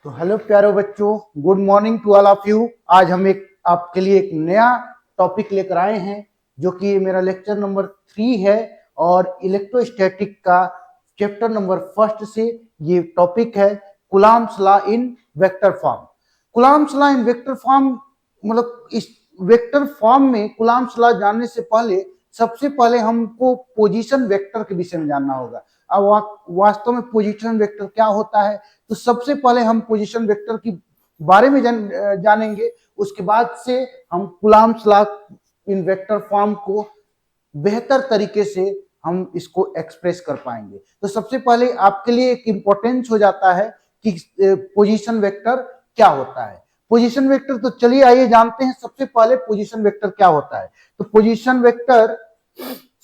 तो हेलो प्यारे बच्चों, good morning to all of you. आज हम आपके लिए एक नया टॉपिक लेकर आए हैं जो कि मेरा लेक्चर नंबर 3 है और इलेक्ट्रोस्टैटिक का चैप्टर नंबर 1 से ये टॉपिक है Coulomb's law in vector form. Coulomb's law in vector form मतलब इस वेक्टर फॉर्म में कूलॉम्स लॉ जानने से पहले सबसे पहले हमको पोजीशन वेक्टर के विषय में जानना होगा। अब वास्तव में पोजीशन वेक्टर क्या होता है, तो सबसे पहले हम पोजीशन वेक्टर की बारे में जानेंगे। उसके बाद से हम Coulomb's law in vector form को बेहतर तरीके से हम इसको एक्सप्रेस कर पाएंगे। तो सबसे पहले आपके लिए एक इंपॉर्टेंस हो जाता है कि पोजीशन वेक्टर क्या होता है। पोजीशन वेक्टर, तो चलिए आइए जानते हैं सबसे पहले पोजीशन वेक्टर क्या होता है। तो पोजीशन वेक्टर,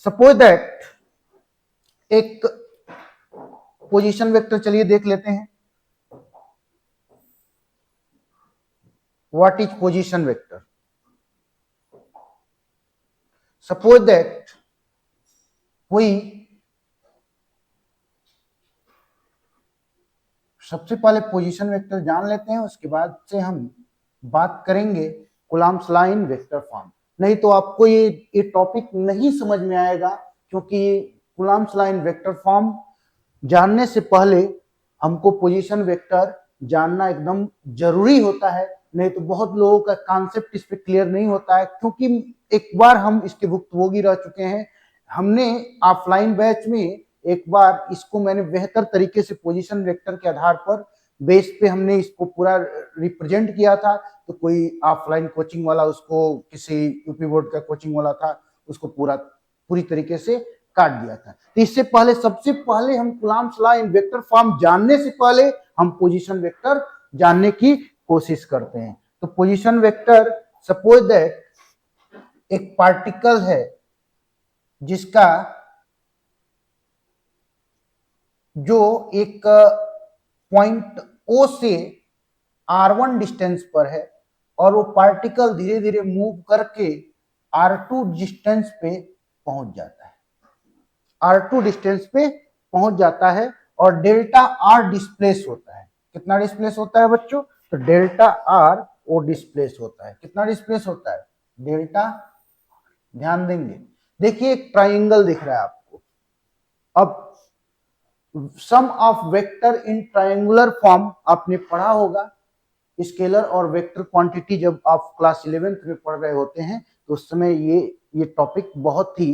सपोज दैट एक पोजीशन वेक्टर, चलिए देख लेते हैं what is position vector. Suppose that कोई, सबसे पहले पोजीशन वेक्टर जान लेते हैं, उसके बाद से हम बात करेंगे Coulomb's law in vector form. नहीं तो आपको ये टॉपिक नहीं समझ में आएगा, क्योंकि Coulomb's law in vector form जानने से पहले हमको पोजीशन वेक्टर जानना एकदम जरूरी होता है। नहीं तो बहुत लोगों का कॉन्सेप्ट इस पे क्लियर नहीं होता है, क्योंकि एक बार हम इसके भुक्तभोगी रह चुके हैं। हमने ऑफलाइन बैच में एक बार इसको मैंने बेहतर तरीके से पोजीशन वेक्टर के आधार पर बेस पे हमने इसको पूरा रिप्रेजेंट किया था। तो कोई ऑफलाइन कोचिंग वाला, उसको किसी यूपी बोर्ड का कोचिंग वाला था, उसको पूरी तरीके से काट दिया था। तो इससे पहले, सबसे पहले हम Coulomb's law in vector form जानने से पहले हम पोजीशन वेक्टर जानने की कोशिश करते हैं। तो पोजीशन वेक्टर, सपोज दैट एक पार्टिकल है जिसका जो एक पॉइंट O से R1 डिस्टेंस पर है और वो पार्टिकल धीरे धीरे मूव करके R2 डिस्टेंस पे पहुंच जाता है। R2 डिस्टेंस पे पहुंच जाता है और डेल्टा R डिस्प्लेस होता है। कितना डिस्प्लेस होता है बच्चों? तो डेल्टा R वो डिस्प्लेस होता है। कितना डिस्प्लेस होता है? डेल्टा। ध्यान देंगे, देखिए एक ट्राइंगल दिख रहा है आपको। अब sum of vector in triangular form आपने पढ़ा होगा। स्केलर और वेक्टर क्वांटिटी जब आप क्लास 11th में पढ़ रहे होते हैं तो उस समय ये टॉपिक बहुत ही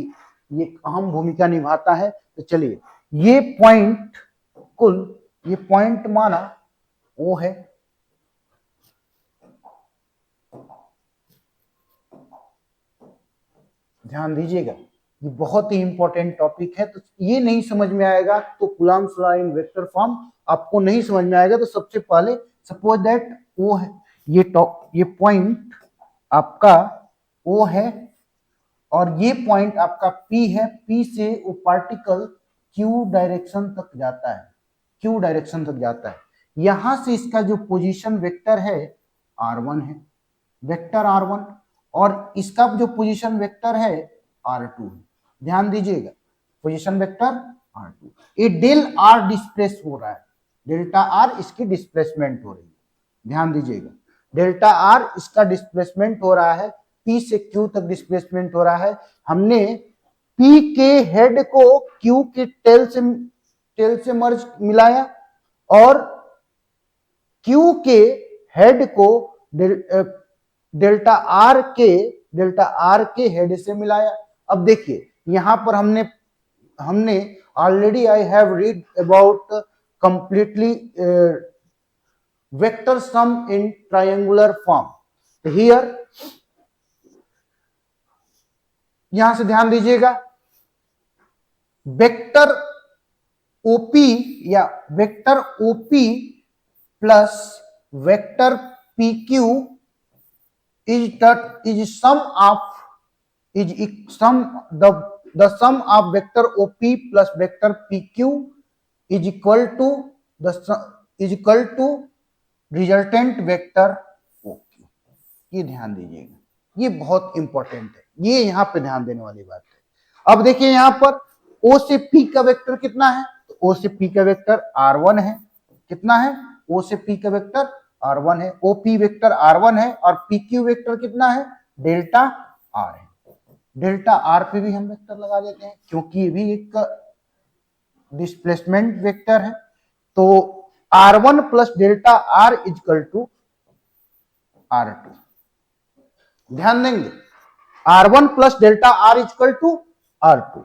ये अहम भूमिका निभाता है। तो चलिए, ये पॉइंट, ये पॉइंट माना वो है, ध्यान दीजिएगा, ये बहुत ही इंपॉर्टेंट टॉपिक है। तो ये नहीं समझ में आएगा तो Coulomb's law in vector form आपको नहीं समझ में आएगा। तो सबसे पहले सपोज दैट वो है, ये पॉइंट आपका वो है और ये पॉइंट आपका P है। P से वो पार्टिकल Q डायरेक्शन तक जाता है, Q डायरेक्शन तक जाता है। यहां से इसका जो पोजीशन वेक्टर है R1 है, वेक्टर R1, और इसका जो पोजीशन वेक्टर है R2 है। ध्यान दीजिएगा, पोजीशन वेक्टर R2, ये डेल R डिस्प्लेस हो रहा है, डेल्टा R इसकी डिस्प्लेसमेंट हो रही है। ध्यान दीजिएगा, डेल्टा R इसका डिस्प्लेसमेंट हो रहा है, P से Q तक डिस्प्लेसमेंट हो रहा है। हमने P के हेड को Q के टेल से मर्ज मिलाया और Q के हेड को डेल्टा R के हेड से मिलाया। अब देखिए यहां पर हमने already I have read about completely vector sum in triangular form. Here, यहां से ध्यान दीजिएगा, वेक्टर ओपी या vector OP plus vector PQ is sum of vector OP plus vector PQ is equal to resultant vector OQ। ये ध्यान दीजिएगा, ये बहुत इंपॉर्टेंट है, ये यहां पे ध्यान देने वाली बात है। अब देखिए यहां पर O से P का वेक्टर कितना है? तो O से P का वेक्टर R1 है। कितना है? ओ से पी का वेक्टर r1 है, OP वेक्टर r1 है और PQ वेक्टर कितना है, डेल्टा r है। डेल्टा r पे भी हम वेक्टर लगा देते हैं क्योंकि ये भी एक डिस्प्लेसमेंट वेक्टर है। तो r1 plus delta r is equal to r2। ध्यान देंगे, r1 plus delta r is equal to r2।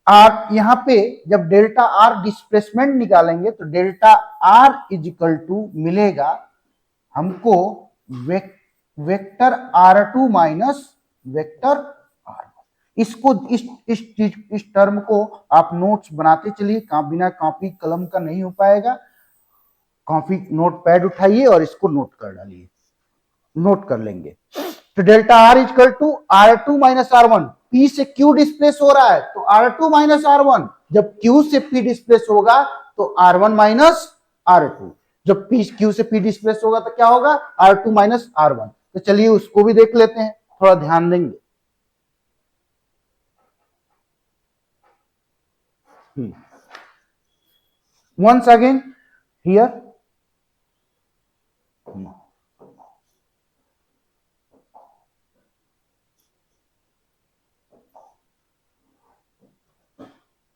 r यहां पे जब डेल्टा r डिस्प्लेसमेंट निकालेंगे तो डेल्टा r इजकल टू मिलेगा हमको vector r2 minus vector r1। इसको इस टर्म को आप नोट्स बनाते चलिए, बिना कॉपी कलम का नहीं हो पाएगा। कॉपी नोट पैड उठाइए और इसको नोट कर डालिए, नोट कर लेंगे। तो delta r is equal to r2 minus r1। p से q डिस्प्लेस हो रहा है तो r2 माइनस r1, जब q से p डिस्प्लेस होगा तो r1 माइनस r2, जब p q से p डिस्प्लेस होगा तो क्या होगा, r2 माइनस r1। तो चलिए उसको भी देख लेते हैं, थोड़ा ध्यान देंगे। once again here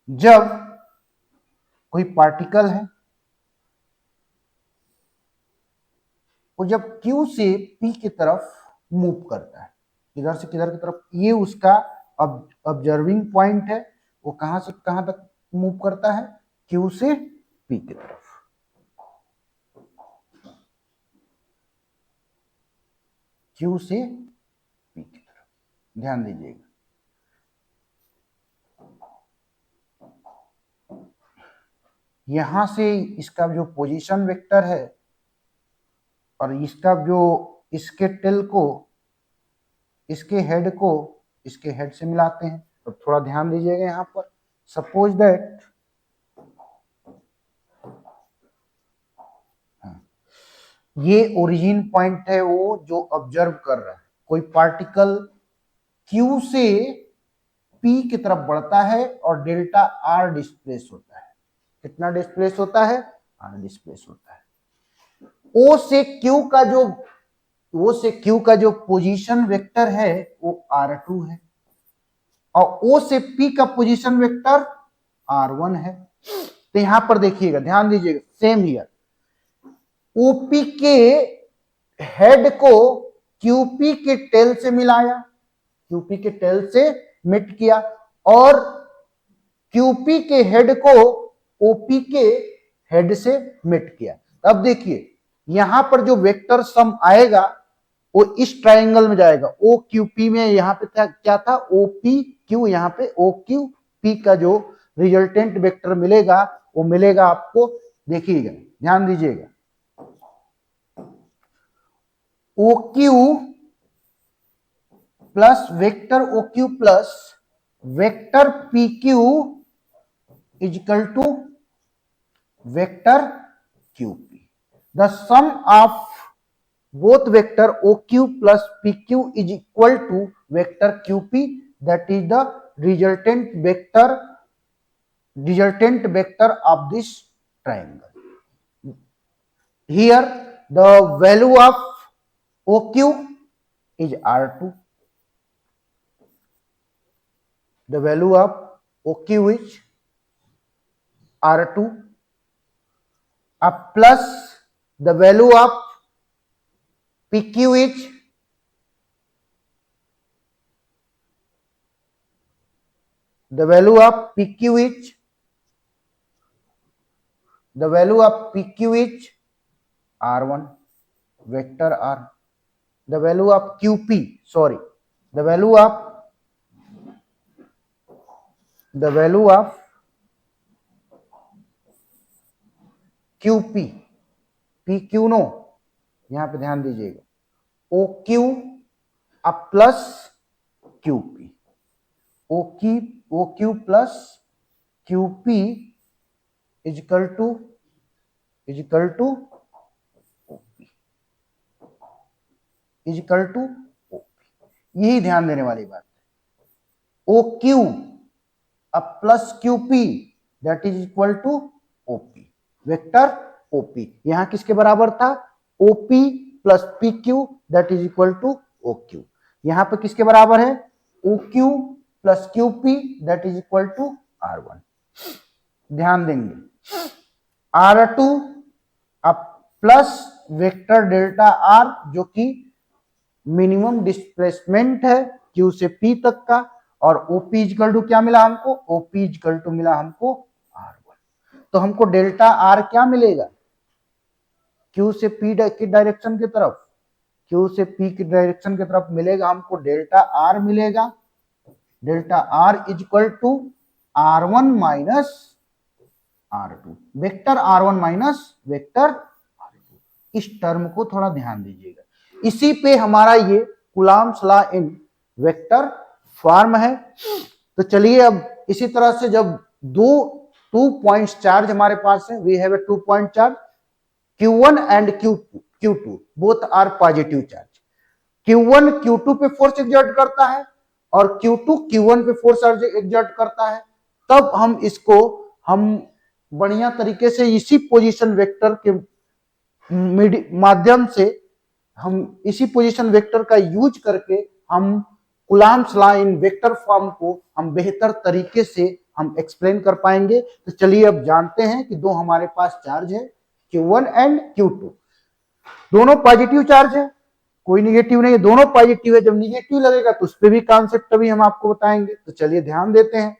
जब कोई पार्टिकल है वो जब Q से P की तरफ मूव करता है, किधर से किधर की तरफ, ये उसका ऑब्जर्विंग पॉइंट है, वो कहां से कहां तक मूव करता है, Q से P की तरफ। Q से P की तरफ, ध्यान दीजिएगा। यहां से इसका जो पोजीशन वेक्टर है और इसका जो इसके टेल को इसके हेड से मिलाते हैं, तो थोड़ा ध्यान दीजिएगा। यहां पर सपोज दैट ये ओरिजिन पॉइंट है, वो जो ऑब्जर्व कर रहा है, कोई पार्टिकल Q से P की तरफ बढ़ता है और डेल्टा R डिस्प्लेस होता है। कितना डिस्प्लेस होता है, R डिस्प्लेस होता है। O से Q का जो पोजीशन वेक्टर है वो R2 है और O से P का पोजीशन वेक्टर R1 है। तो यहां पर देखिएगा, ध्यान दीजिएगा, सेम हियर OP के हेड को QP के टेल से मिलाया, QP के टेल से मिट किया और QP के हेड को OP के हेड से मिट किया। अब देखिए यहां पर जो वेक्टर सम आएगा वो इस ट्रायंगल में जाएगा। OQP में यहां पे क्या था, OPQ, यहां पे OQP का जो रिजल्टेंट वेक्टर मिलेगा वो मिलेगा आपको, देखिएगा, ध्यान दीजिएगा, OQ plus vector OQ plus vector PQ is equal to vector QP। The sum of both vector OQ plus PQ is equal to vector QP, that is the resultant vector of this triangle. Here the value of OQ is R2, the value of OQ is R2 plus the value of PQ is R1 vector R. The value of QP, sorry, the value of QP, PQ no, यहां पे ध्यान दीजिएगा, OQ अब plus QP, OQ plus QP is equal to OP। यही ध्यान देने वाली बात है। OQ अब plus QP that is equal to OP, vector OP। यहां किसके बराबर था? OP plus PQ that is equal to OQ। यहां पे किसके बराबर है? OQ plus QP that is equal to R1। ध्यान देंगे R2 अब प्लस वेक्टर डेल्टा R जो कि मिनिमम डिस्प्लेसमेंट है Q से P तक का, और OP इक्वल टू क्या मिला हमको? OP इक्वल टू मिला हमको R1। तो हमको डेल्टा R क्या मिलेगा? Q से P की डायरेक्शन की तरफ, Q से P की डायरेक्शन की तरफ मिलेगा हमको डेल्टा R मिलेगा। Delta R equal to R1 minus R2, vector R1 minus vector R2। इस टर्म को थोड़ा ध्यान दीजिएगा, इसी पे हमारा ये Coulomb's law in vector form है। तो चलिए अब इसी तरह से जब टू पॉइंट्स चार्ज हमारे पास है, we have a 2 point charge Q1 and Q2 both are positive charge. Q1 Q2 पे फोर्स एग्जर्ट करता है और Q2 Q1 पे फोर्स एग्जर्ट करता है। तब हम बढ़िया तरीके से इसी पोजीशन वेक्टर के माध्यम से, हम इसी पोजीशन वेक्टर का यूज करके हम Coulomb's law in vector form को हम बेहतर तरीके से हम एक्सप्लेन कर पाएंगे। तो चलिए अब जानते हैं कि दो हमारे पास चार्ज है Q1 एंड Q2, दोनों पॉजिटिव चार्ज है, कोई निगेटिव नहीं है, दोनों पॉजिटिव है। जब निगेटिव लगेगा तो उस पर भी कॉन्सेप्ट अभी हम आपको बताएंगे। तो चलिए ध्यान देते हैं।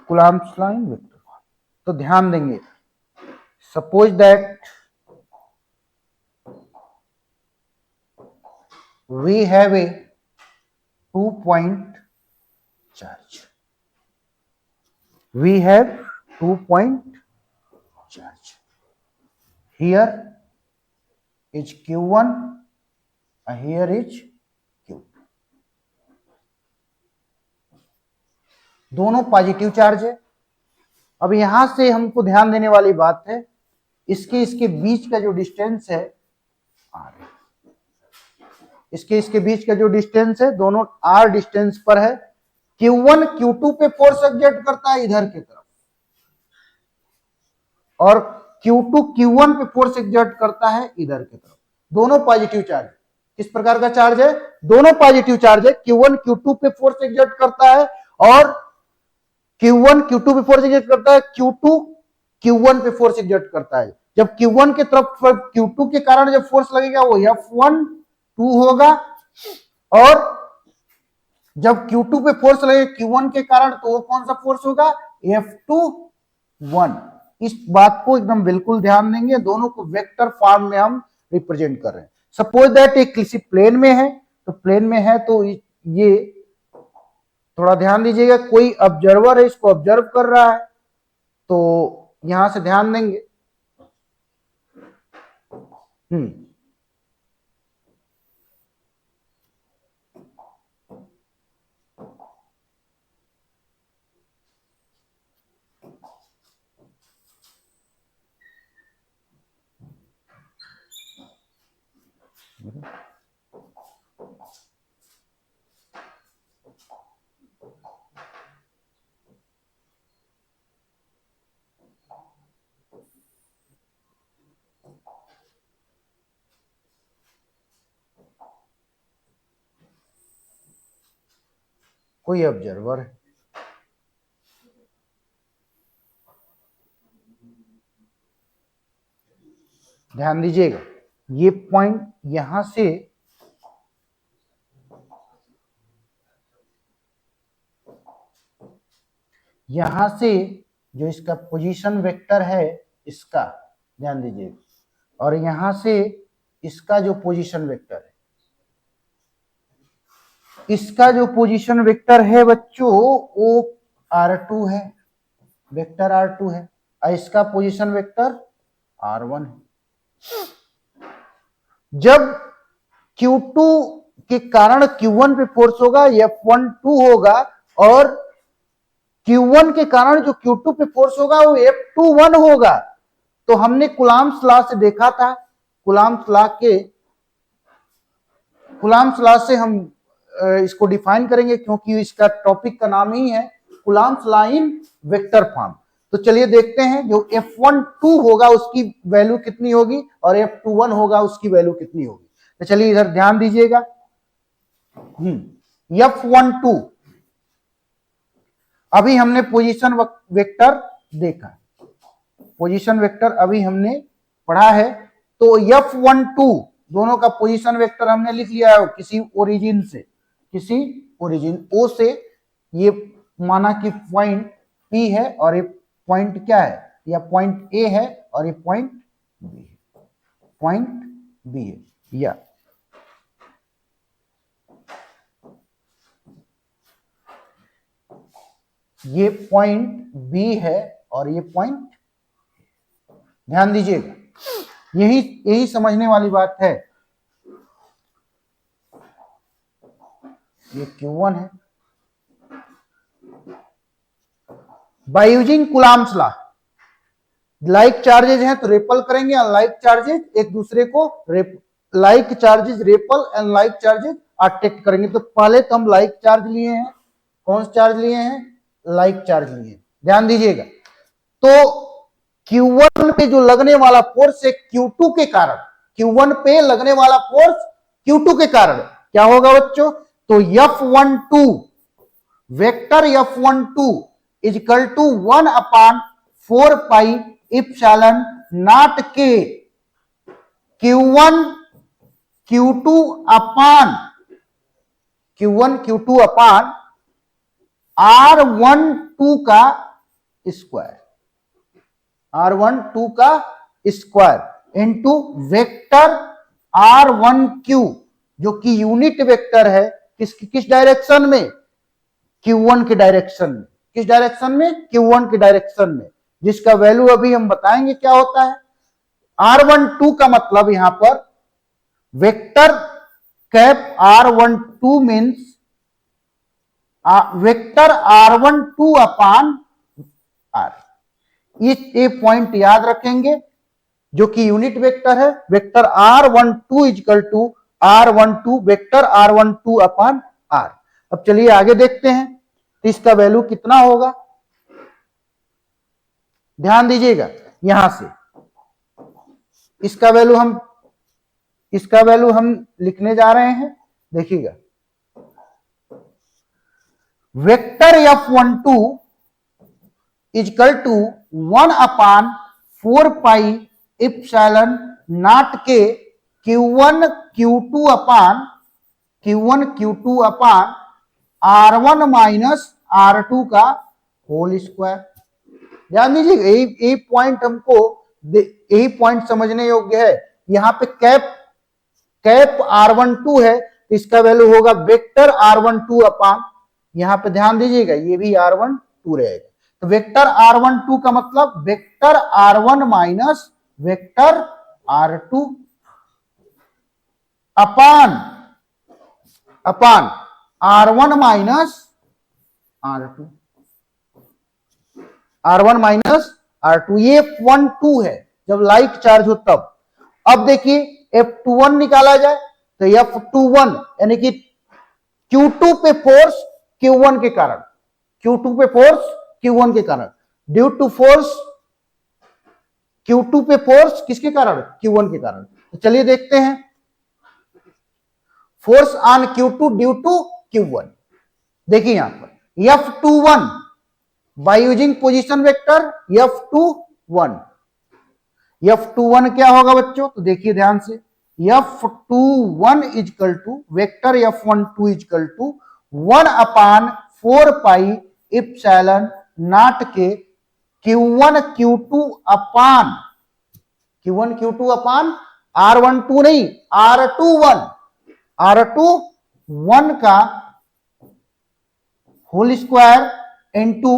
Coulomb's law in vector form, तो ध्यान देंगे, suppose that we have a 2-point charge. We have 2-point charge. Here is Q1 and here is Q2. दोनों पॉजिटिव चार्ज है। अब यहां से हमको ध्यान देने वाली बात है, इसके बीच का जो डिस्टेंस है R है। इसके बीच का जो डिस्टेंस है, दोनों R डिस्टेंस पर है। Q1 Q2 पे फोर्स एक्सर्ट करता है इधर की तरफ, और Q2 Q1 पे फोर्स एक्सर्ट करता है इधर की तरफ। दोनों पॉजिटिव चार्ज। किस प्रकार का चार्ज है? दोनों पॉजिटिव चार्ज है। Q1 Q2 पे फोर्स एक्सर्ट करता है और Q1 Q2 पे फोर्स एक्सर्ट करता है, Q2 Q1 पे फोर्स एक्सर्ट करता है। जब Q1 के तरफ Q2 के कारण जब फोर्स लगेगा वो F1(2) होगा, और जब Q2 पे फोर्स लगेगा Q1 के कारण तो वो कौन सा फोर्स होगा? F2(1). इस बात को एकदम बिल्कुल ध्यान देंगे, दोनों को वेक्टर फॉर्म में हम रिप्रेजेंट कर रहे हैं। सपोज दैट एक किसी प्लेन में है, तो प्लेन में है तो ये थोड़ा ध्यान दीजिएगा, कोई ऑब्जर्वर है, इसको ऑब्जर्व कर रहा है, तो यहां से ध्यान देंगे। कोई ऑब्जर्वर है, ध्यान दीजिएगा, ये पॉइंट यहां से जो इसका पोजीशन वेक्टर है इसका ध्यान दीजिएगा, और यहां से इसका जो पोजीशन वेक्टर है, इसका जो पोजीशन वेक्टर है बच्चों वो R2 है, वेक्टर R2 है, और इसका पोजीशन वेक्टर R1 है। जब Q2 के कारण Q1 पे फोर्स होगा F1(2) होगा, और Q1 के कारण जो Q2 पे फोर्स होगा वो F2(1) होगा। तो हमने कूलम्ब्स लॉ से देखा था, कूलम्ब्स लॉ से हम इसको डिफाइन करेंगे, क्योंकि इसका टॉपिक का नाम ही है Coulomb's law in vector form. तो चलिए देखते हैं, जो F12 होगा उसकी वैल्यू कितनी होगी और F21 होगा उसकी वैल्यू कितनी होगी। तो चलिए इधर ध्यान दीजिएगा। F12 अभी हमने पोजीशन वेक्टर देखा, पोजीशन वेक्टर अभी हमने पढ़ा है। तो F12 दोनों का पोजीशन वेक्टर हमने लिख लिया है, किसी ओरिजिन से, किसी ओरिजिन O से ये माना कि पॉइंट P है और ये पॉइंट क्या है, या पॉइंट A है और ये पॉइंट B है, पॉइंट B है, या ये पॉइंट B है और ये पॉइंट, ध्यान दीजिएगा, यही समझने वाली बात है। ये Q1 है। By using Coulomb's law, like charges हैं तो रेपल करेंगे, अनलाइक चार्जेज एक दूसरे को like charges REPL, unlike charges attract करेंगे। तो पहले तो हम लाइक चार्ज लिए हैं, कौन सा चार्ज लिए हैं, लाइक चार्ज लिए हैं, ध्यान दीजिएगा। तो Q1 पे जो लगने वाला फोर्स है Q2 के कारण, Q1 पे लगने वाला फोर्स Q2 के कारण क्या होगा बच्चों, तो F12 vector F12 is equal to 1/4 pi epsilon naught के Q1 Q2 अपान R12 का स्क्वायर, R12 का स्क्वायर इंटू वेक्टर R1Q जो कि यूनिट वेक्टर है, किस डायरेक्शन में, Q1 के डायरेक्शन में, किस डायरेक्शन में, Q1 के डायरेक्शन में, जिसका वैल्यू अभी हम बताएंगे क्या होता है। R12 का मतलब यहां पर vector cap R12 means vector R12 upon R, ये पॉइंट याद रखेंगे, जो कि यूनिट वेक्टर है, vector R12 equal to R12 vector R12 upon R। अब चलिए आगे देखते हैं, तो इसका वैल्यू कितना होगा, ध्यान दीजिएगा, यहां से इसका वैल्यू हम लिखने जा रहे हैं, देखिएगा, vector F12 equal to 1/4 pi epsilon naught के Q1 Q2 upon R1 minus R2 का होल स्क्वायर। ध्यान दीजिए, यही पॉइंट हमको, यही पॉइंट समझने योग्य है। यहां पे कैप R12 है, तो इसका वैल्यू होगा वेक्टर R12 अपान, यहां पे ध्यान दीजिएगा, ये भी R12 रहेगा। तो वेक्टर R12 का मतलब vector R1 minus vector R2 upon R1 minus R2, R1 minus R2, ये F12 है जब लाइक चार्ज हो तब। अब देखिए F21 निकाला जाए, तो F21 यानी कि Q2 पे फोर्स Q1 के कारण, Q2 पे फोर्स Q1 के कारण, ड्यू टू फोर्स Q2 पे फोर्स किसके कारण, Q1 के कारण। तो चलिए देखते हैं, force on Q2 due to Q1, देखिए यहां पर F21 by using position vector F21 क्या होगा बच्चों, तो देखिए ध्यान से, F21 equal to vector F12 equal to 1/4 pi epsilon naught के Q1 Q2 अपान R12 नहीं, R21 का होल स्क्वायर इंटू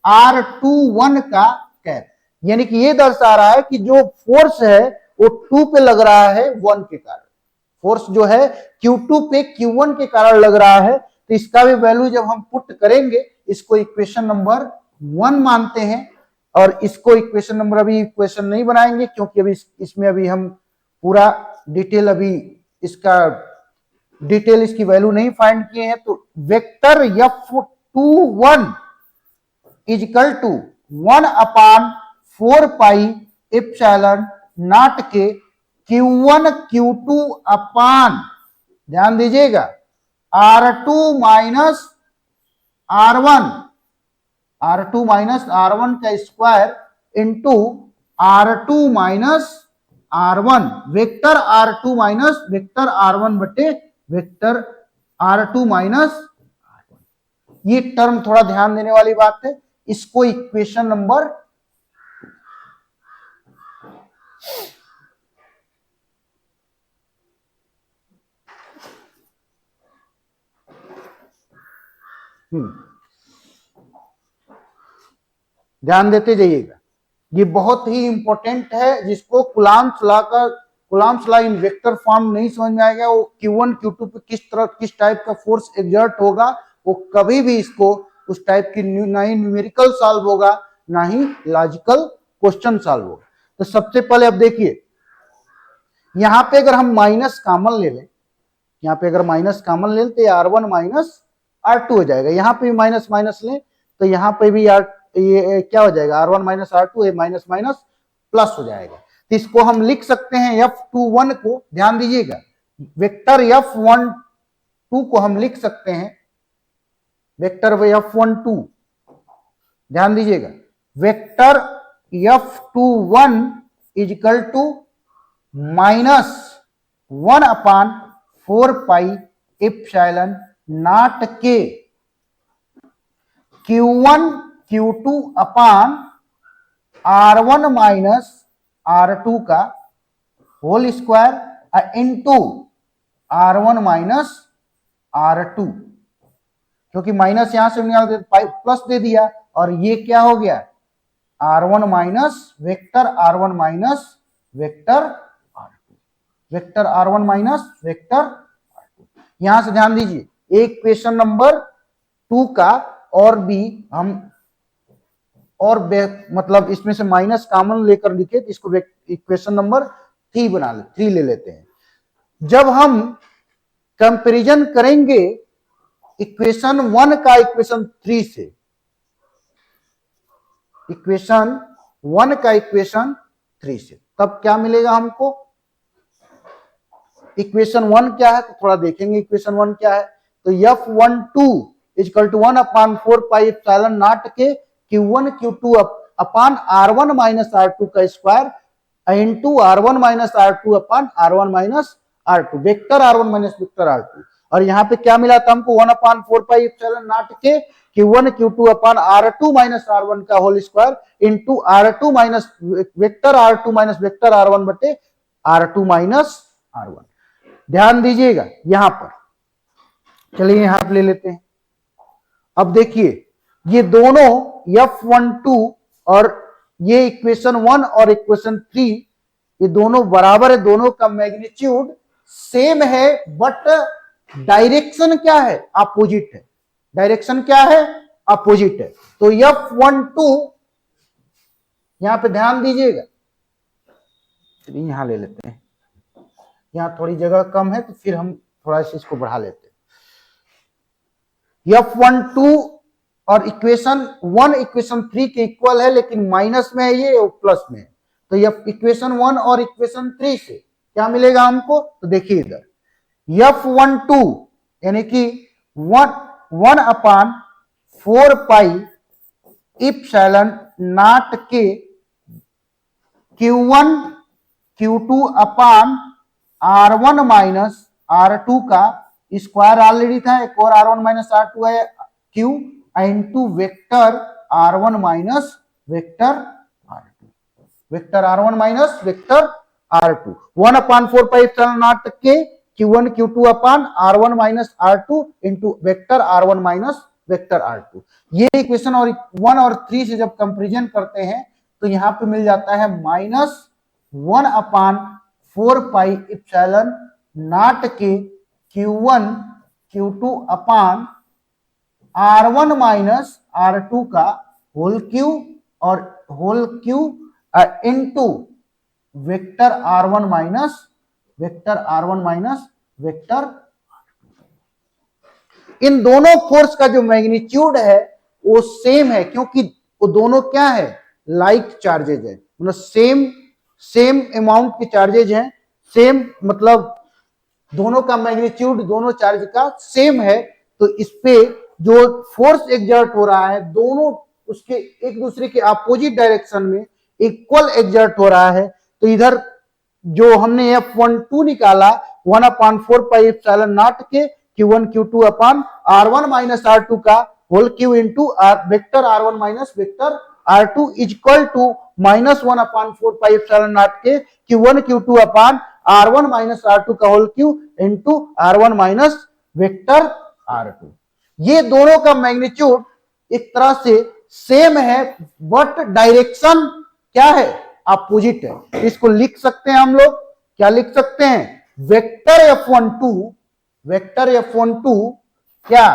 R21 का कैप, यानी कि ये दर्शा रहा है कि जो फोर्स है वो 2 पे लग रहा है 1 के कारण, फोर्स जो है Q2 पे Q1 के कारण लग रहा है। तो इसका भी वैल्यू जब हम पुट करेंगे, इसको इक्वेशन नंबर 1 मानते हैं, और इसको इक्वेशन नंबर, अभी इक्वेशन नहीं बनाएंगे क्योंकि अभी इसमें अभी हम पूरा डिटेल अभी इसका डिटेल इसकी वैल्यू नहीं फाइंड किए हैं, तो vector F21 is equal to 1/4 pi epsilon naught के Q1 Q2 अपान, ध्यान दीजिएगा, R2 माइनस R1 का square into R2 minus R1, vector R2 minus vector R1 बटे वेक्टर R2 माइनस R1। ये टर्म थोड़ा ध्यान देने वाली बात है, इसको इक्वेशन नंबर ध्यान देते जाइएगा, ये बहुत ही इंपॉर्टेंट है, जिसको Coulomb's law in vector form नहीं समझ में आएगा, वो Q1 Q2 पे किस टाइप का फोर्स एग्जर्ट होगा, वो कभी भी इसको उस टाइप की ना ही न्यूमेरिकल सॉल्व होगा ना ही लॉजिकल क्वेश्चन सॉल्व होगा। तो सबसे पहले अब देखिए, यहां पे अगर हम माइनस कॉमन ले लें, यहाँ पे अगर माइनस कॉमन ले लेते R1 माइनस R2 हो जाएगा, यहाँ पे भी माइनस माइनस लें तो यहाँ पे भी ये क्या हो जाएगा, R1 minus R2 minus minus plus हो जाएगा। तो इसको हम लिख सकते हैं F21 को, ध्यान दीजिएगा, वेक्टर F12 को हम लिख सकते हैं, वेक्टर F12, ध्यान दीजिएगा, vector F21 is equal to -1/4 pi epsilon naught के Q1 Q2 upon R1 minus R2 का whole square into R1 minus R2, क्योंकि माइनस यहां से निकाल प्लस दे दिया, और ये क्या हो गया, R1 minus vector R1 minus vector R2, vector R1 minus vector R2। यहां से ध्यान दीजिए, एक क्वेश्चन नंबर 2 का और भी हम और मतलब इसमें से माइनस कॉमन लेकर लिखे, तो इसको इक्वेशन नंबर 3 ले लेते हैं। जब हम कंपैरिजन करेंगे इक्वेशन 1 का इक्वेशन 3 से, इक्वेशन 1 का इक्वेशन 3 से, तब क्या मिलेगा हमको, इक्वेशन 1 क्या है तो थोड़ा देखेंगे इक्वेशन 1 क्या है। तो F12 equal to 1/4 pi epsilon naught के Q1 Q2 upon R1 minus R2 का square into R1 minus R2 upon R1 minus R2, vector R1 minus vector R2। और यहाँ पे क्या मिला था हमको, 1/4 पाई एप्सिलॉन नॉट के Q1 Q2 अपान R2 माइनस R1 का whole square into R2 minus vector R2 minus vector R1 बटे R2 माइनस R1। ध्यान दीजिएगा यहां पर, चलिए यहां पर ले लेते हैं। अब देखिए, ये दोनों F12 और ये इक्वेशन 1 और इक्वेशन 3, ये दोनों बराबर है, दोनों का मैग्नीट्यूड सेम है, बट डायरेक्शन क्या है, अपोजिट है। डायरेक्शन क्या है, अपोजिट है। तो F12 यहां पे ध्यान दीजिएगा, यहां ले लेते हैं, यहां थोड़ी जगह कम है तो फिर हम थोड़ा सा इसको बढ़ा लेते हैं। F12 और इक्वेशन 1 इक्वेशन 3 के इक्वल है, लेकिन माइनस में है ये और प्लस में है। तो ये इक्वेशन 1 और इक्वेशन 3 से क्या मिलेगा हमको, तो देखिए इधर F12 यानी कि 1/4 पाई एप्सिलॉन नॉट के Q1 Q2 upon R1 minus R2 का स्क्वायर ऑलरेडी था, एक और R1 माइनस R2 है, Q into vector R1 minus vector R2, vector R1 minus vector R2, 1/4 pi epsilon naught के Q1 Q2 upon R1 minus R2 into vector R1 minus vector R2। ये equation और 1 और 3 से जब comparison करते हैं तो यहां पे मिल जाता है -1/4 पाई एप्सिलॉन नॉट के Q1 Q2 upon R1 minus R2 का होल क्यू और whole Q into vector R1 minus vector R1 minus vector. इन दोनों फोर्स का जो मैग्नीट्यूड है वो सेम है, क्योंकि वो दोनों क्या है, लाइक चार्जेज है, मतलब सेम अमाउंट के चार्जेज हैं, सेम मतलब दोनों का मैग्नीट्यूड दोनों चार्ज का सेम है। तो इस पे जो फोर्स एग्जर्ट हो रहा है दोनों उसके एक दूसरे के अपोजिट डायरेक्शन में इक्वल एग्जर्ट हो रहा है। तो इधर जो हमने F12 निकाला 1/4 पाई एप्सिलॉन नॉट के Q1 Q2 upon R1 minus R2 का whole cube into vector R1 minus vector R2 is equal to -1/4 pi epsilon naught के Q1 Q2 upon R1 minus R2 का whole cube into R1 minus vector R2। ये दोनों का magnitude एक तरह से same है, बट डायरेक्शन क्या है, अपोजिट है। इसको लिख सकते हैं हम लोग, क्या लिख सकते हैं, वेक्टर F12 क्या,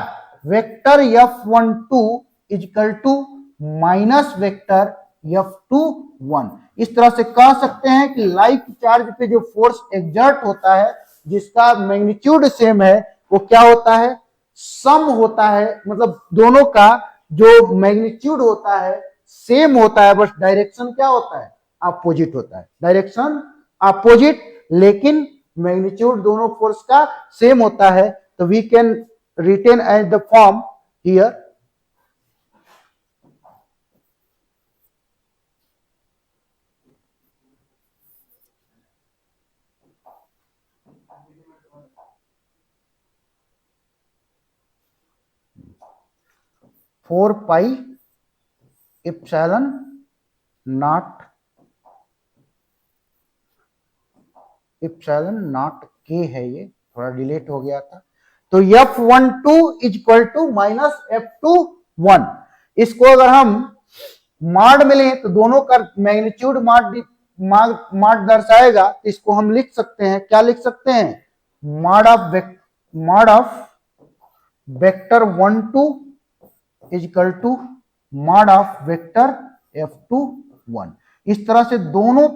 vector F12 is equal to minus vector F21। इस तरह से कह सकते हैं कि लाइक चार्ज पे जो फोर्स एग्जर्ट होता है जिसका मैग्नीट्यूड सेम है वो क्या होता है, सम होता है, मतलब दोनों का जो मैग्नीट्यूड होता है सेम होता है, बस डायरेक्शन क्या होता है, अपोजिट होता है, डायरेक्शन अपोजिट, लेकिन मैग्नीट्यूड दोनों फोर्स का सेम होता है। तो we can written as the form here 4 pi epsilon naught के है, ये थोड़ा डिलीट हो गया था। तो F12 is equal to minus F21। इसको अगर हम माड में लें तो दोनों का मैग्नीट्यूड माड दर्शाएगा। तो इसको हम लिख सकते हैं, क्या लिख सकते हैं, mod of vector 12 is equal to mod of vector F21। इस तरह से दोनों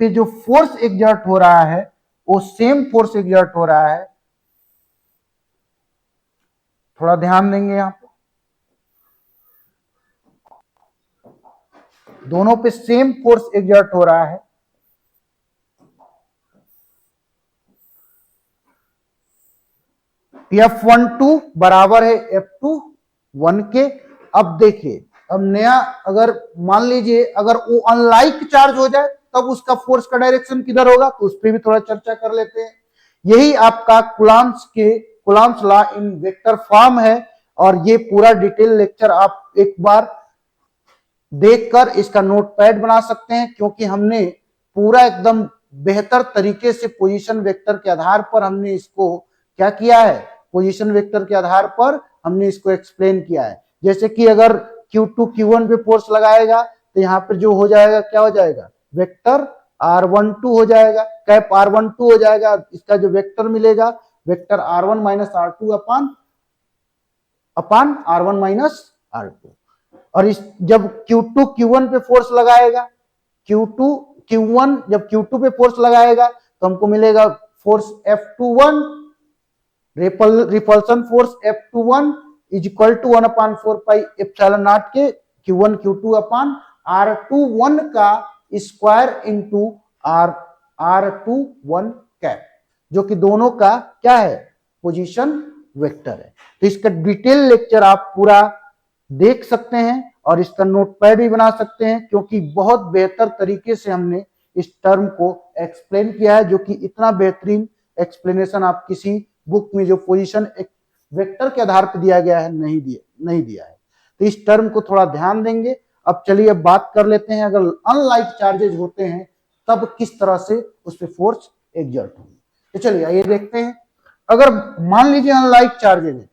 पे जो फोर्स एग्जर्ट हो रहा है वो सेम फोर्स एग्जर्ट हो रहा है। थोड़ा ध्यान देंगे यहां पे, दोनों पे सेम फोर्स एग्जर्ट हो रहा है। F12 बराबर है F21 के। अब देखिए, अब नया अगर मान लीजिए अगर वो अनलाइक चार्ज हो जाए तब उसका फोर्स का डायरेक्शन किधर होगा, तो उस पर भी थोड़ा चर्चा कर लेते हैं। यही आपका Coulomb's law in vector form है, और ये पूरा डिटेल लेक्चर आप एक बार देखकर इसका नोटपैड बना सकते हैं, क्योंकि हमने पूरा एकदम बेहतर तरीके से पोजीशन वेक्टर के आधार पर हमने इसको क्या किया है, पोजीशन वेक्टर के आधार पर हमने इसको एक्सप्लेन किया है। जैसे कि अगर Q2 Q1 पे फोर्स लगाएगा तो यहाँ पर जो हो जाएगा, क्या हो जाएगा, वेक्टर R12 हो जाएगा, कैप R12 हो जाएगा। इसका जो वेक्टर मिलेगा, vector R1 minus R2 upon R1 minus R2। और इस जब Q2 Q1 पे फोर्स लगाएगा, Q2 Q1 जब Q2 पे फोर्स लगाएगा तो हमको मिलेगा force F21, repulsion force F21 is equal to 1/4 pi epsilon naught के Q1 Q2 अपान R21 का स्क्वायर इंटू R21 कैप, जो कि दोनों का क्या है, पोजीशन वेक्टर है। तो इसका डिटेल लेक्चर आप पूरा देख सकते हैं और इसका नोटपैड भी बना सकते हैं, क्योंकि बहुत बेहतर तरीके से हमने इस टर्म को एक्सप्लेन किया है, जो कि इतना बेहतरीन एक्सप्लेनेशन आप किसी बुक में जो पोजीशन एक वेक्टर के आधार पर दिया गया है नहीं दिया है। तो इस टर्म को थोड़ा ध्यान देंगे। अब चलिए अब बात कर लेते हैं, अगर अनलाइक चार्जेज होते हैं तब किस तरह से उस पर फोर्स एग्जर्ट होगी। तो चलिए आइए देखते हैं। अगर मान लीजिए अनलाइक चार्जेज है,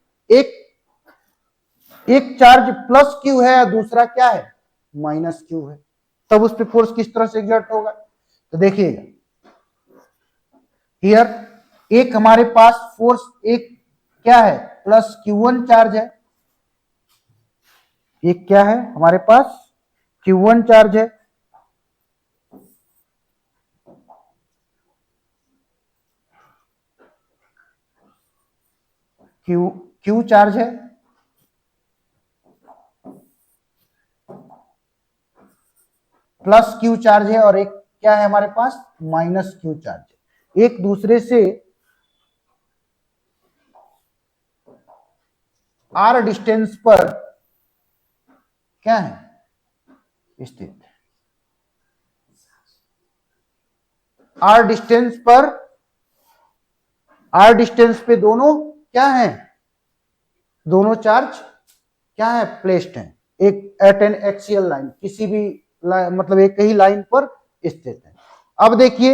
एक चार्ज प्लस क्यू है और दूसरा क्या है, माइनस क्यू है, तब उस पर फोर्स किस तरह से एग्जर्ट होगा। तो देखिएगा हियर, एक हमारे पास फोर्स एक क्या है, प्लस Q1 चार्ज है, एक क्या है हमारे पास, Q1 चार्ज है, क्यू चार्ज है, प्लस क्यू चार्ज है, और एक क्या है हमारे पास, माइनस क्यू चार्ज है। एक दूसरे से आर डिस्टेंस पर क्या है स्थित, आर डिस्टेंस पर, आर डिस्टेंस पे दोनों क्या है, दोनों चार्ज क्या है, प्लेस्ड है, एक एट एन एक्सियल लाइन, किसी भी मतलब एक ही लाइन पर स्थित है। अब देखिए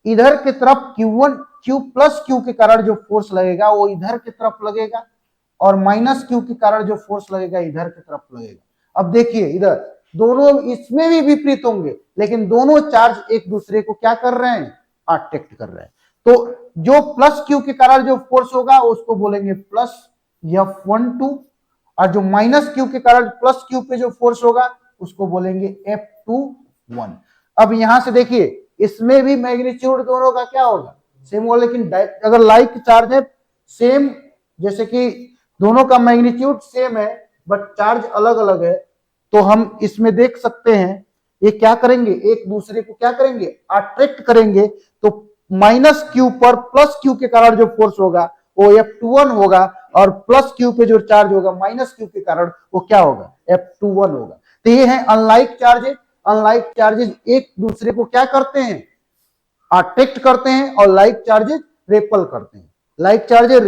इधर की तरफ Q1 Q प्लस Q के कारण जो फोर्स लगेगा वो इधर की तरफ लगेगा, और माइनस Q के कारण जो फोर्स लगेगा इधर की तरफ लगेगा। अब देखिए इधर दोनों इसमें भी विपरीत होंगे, लेकिन दोनों चार्ज एक दूसरे को क्या कर रहे हैं, अट्रैक्ट कर रहे हैं। तो जो प्लस Q के कारण जो फोर्स होगा उसको बोलेंगे प्लस F12, और जो माइनस Q के कारण प्लस Q पे जो फोर्स होगा उसको बोलेंगे F21। अब यहां से देखिए इसमें भी मैग्नीट्यूड दोनों का क्या होगा, सेम होगा, लेकिन अगर लाइक चार्ज है सेम, जैसे कि दोनों का मैग्नीट्यूड सेम है बट चार्ज अलग अलग है, तो हम इसमें देख सकते हैं ये क्या करेंगे, एक दूसरे को क्या करेंगे, अट्रैक्ट करेंगे। तो माइनस क्यू पर प्लस क्यू के कारण जो फोर्स होगा वो F21 होगा, और प्लस क्यू पे जो चार्ज होगा माइनस क्यू के कारण वो क्या होगा, F21 होगा। तो ये है अनलाइक चार्जेस। अनलाइक चार्जेस एक दूसरे को क्या करते हैं, अट्रैक्ट करते हैं, और लाइक चार्जेस रेपल करते हैं। लाइक चार्जेस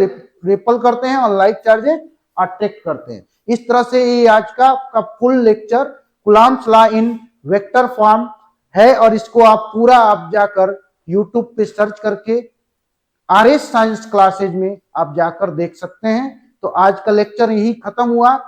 रेपल करते हैं और लाइक चार्जेस अट्रैक्ट करते हैं। इस तरह से ये आज का full lecture Coulomb's law in vector form है, और इसको आप पूरा आप जाकर यूट्यूब पे सर्च करके RS साइंस क्लासेज में आप जाकर देख सकते हैं। तो आज का लेक्चर यही खत्म हुआ।